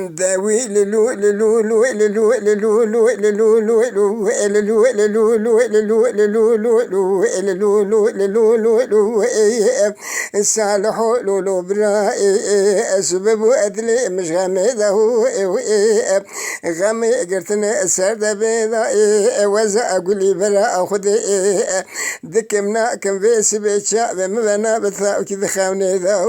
داوي للو للو لو للو للو لو للو لو لو للو للو لو للو للو لو لو للو لو للو لو لو صالح لولو برا اسباب ادلي مش غامضه غامي قرتنا سرد بيضا وزع اقولي برا اخذ دكمنا كم في سبيتشا بمبنا بثا وكذا خاوني ذا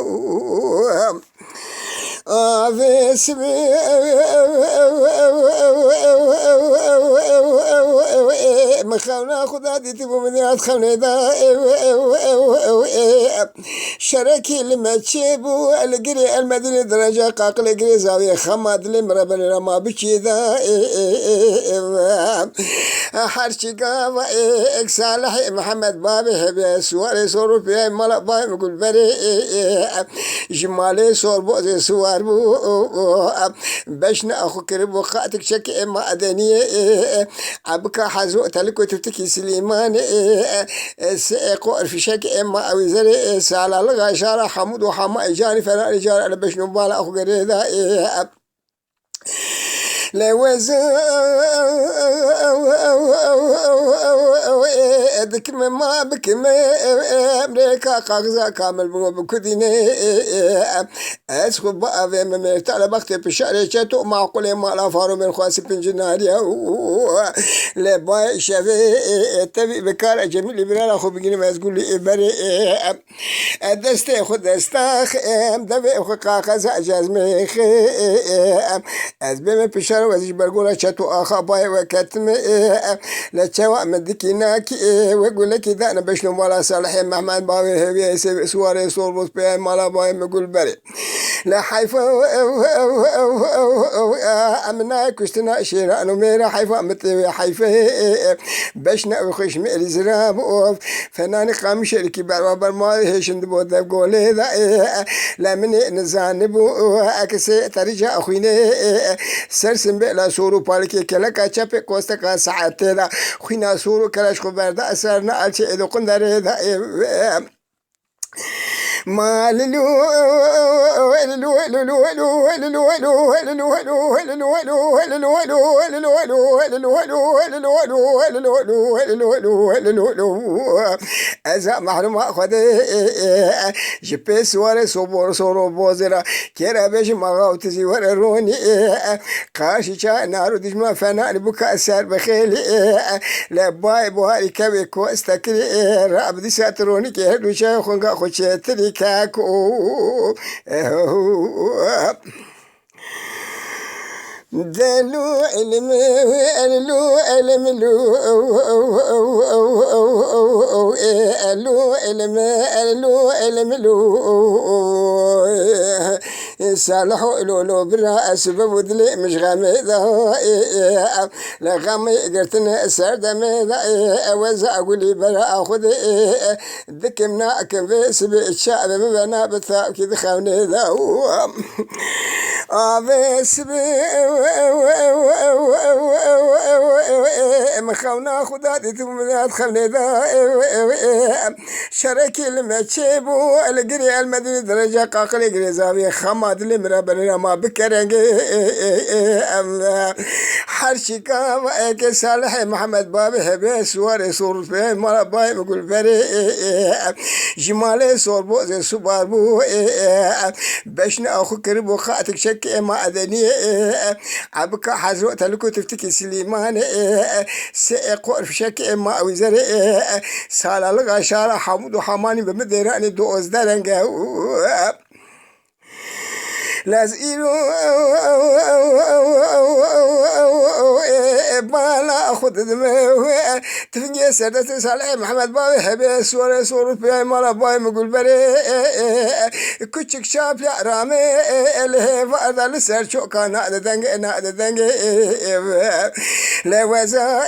مخاونا خدا دي تبو مدينات خونيدا شركي لما تشيبو القري المدينة درجة قاقل قري زاوية خماد لمربن رما بشيدا حرشي قاوة اكسالح محمد بابي هبي سواري سورو بي ملق باي مقول بري جمالي سور بوزي سوار بو بشنا اخو كربو خاتك شك اما ادنية عبك حزو تلكو تفتكي سليمان سيقو في شك اما اوزري سالا لغا شارع حمود وحما اجاني فلا رجال على بشنو بالا اخو قريدا لوز دكم ما بكم أمريكا قاغزا كامل بكديني أسخب بقى في مميرت على بختي بشاري شاتو معقولي ما لا فارو من خواسي بنجناريا لباي شافي تبي بكار جميل إبرار أخو بجيني ما تقول لي إبري دستي خد دستاخ دبي أخو قاغزا جازمي أزبي بشار وزيج برقولا شاتو أخا باي وكتم لتشوا مدكيناك ويقول لك إذا أنا بشنو ولا صالحين محمد باوي هبي سواري صوربوس بي مالا باوي مقول بري لا حيفا أمنا كشتنا شيرانو ميرا حيفا متوي حيفا بشنا وخش ميري زراب فناني قام شركي برابر ما هشند بود قولي لا مني نزانبو أكسي ترجع أخويني سرسم بلا سورو بالكي كلا شابي كوستا كا ساعتي لا خوينا سورو كلاش خبردا أسرنا ألشي إذا كنا ريدا ما للو للو للو للو للو للو للو للو أزا محروم أخذ جبي سواري صبور صورو بوزرا كيرا بيش مغاو تزي ورروني قاشي شا نارو دجما فنان بكا أسار بخيلي لباي بوهاري كبي كوستكري راب دي ساتروني كيهدو شاخونغا خوشيتري كاكو دلو علم لو علم لو لو علم لو علم لو صالحو لولو برا اسباب دلي مش غامضة لغامي قرتنا سرد ميضا وزع قولي برا اخذ دكمنا كم في سبي الشعب مبنا بثاء كذا خاوني ذا سبي مخاونا خدا دي تمنات خلني ذا شركي لما تشيبو القري المدينة درجة قاقل قري زاوية خماد لمرا بنينا ما بكرنج حرشي كام ايك صالح محمد بابي هبي سواري صور في مالا باي مقول بري جمالي صور بوزي سوبار بو بشنا اخو كربو خاتك شك ما ادني عبك حزو تلكو تفتكي سليمان سيقور في شك ما اوزري سالا لغا شارع حمود وحماني بمديراني دو ازدرنجا لازيرو بالا خد دمه تفنجي سردت صالح محمد باوي حبي سوري سورو في مالا باي مقول بري كوتشك شاف يا رامي اللي فاضا لسر شوكا نادا دنج لوزا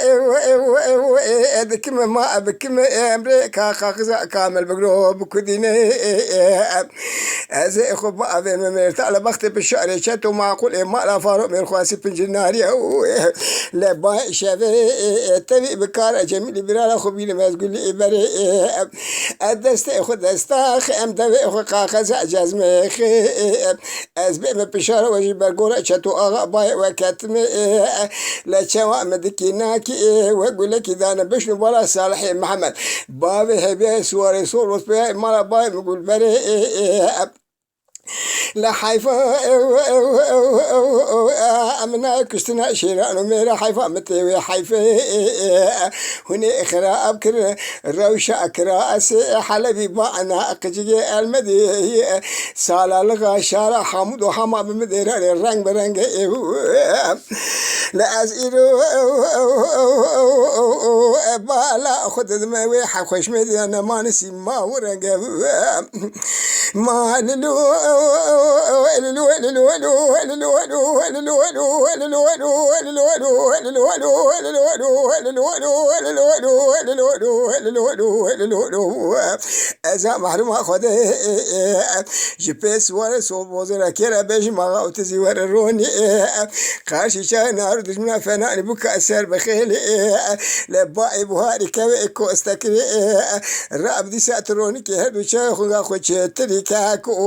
دكم ما بكم امريكا خاخزا كامل بقلو بكديني ازي اخو بابي مميرت على بختي بالشعر شاتو معقول ما لا فاروق من خواسي بنجناريا لبا باي شافي تبي بكار جميل برا خبيل ما تقول لي بري الدست اخو دستاخ ام دبي اخو قاقز جزمخ ازبي ما بشاره وجي برغوره شتو اغا باي وكتم لا شوا مدكيناكي واقول لك اذا انا بشنو ولا صالح محمد بابي هبي سواري صور وسبي مال باي بقول بري لا حيفا أمنا كستنا شيران ميرا حيفا متوي حيفا هني إخراء أبكر روشة أكرا أسي حلبي بانا أقجي المدي سالا لغا شارع حمود وحما بمدير الرنگ برنگ لا أزيرو بالا خد دموي حخوش مدي أنا ما نسي ما ورنگ ما للو ازا محروم خده جبس ور صوب وزرا كيرا بيج ما وتزي ور روني قاشي شاي نار دجمنا فنان بك اثر بخيل لباي بوهاري كوي كو استكري راب دي ساتروني كي هدو شاي خو تريكاكو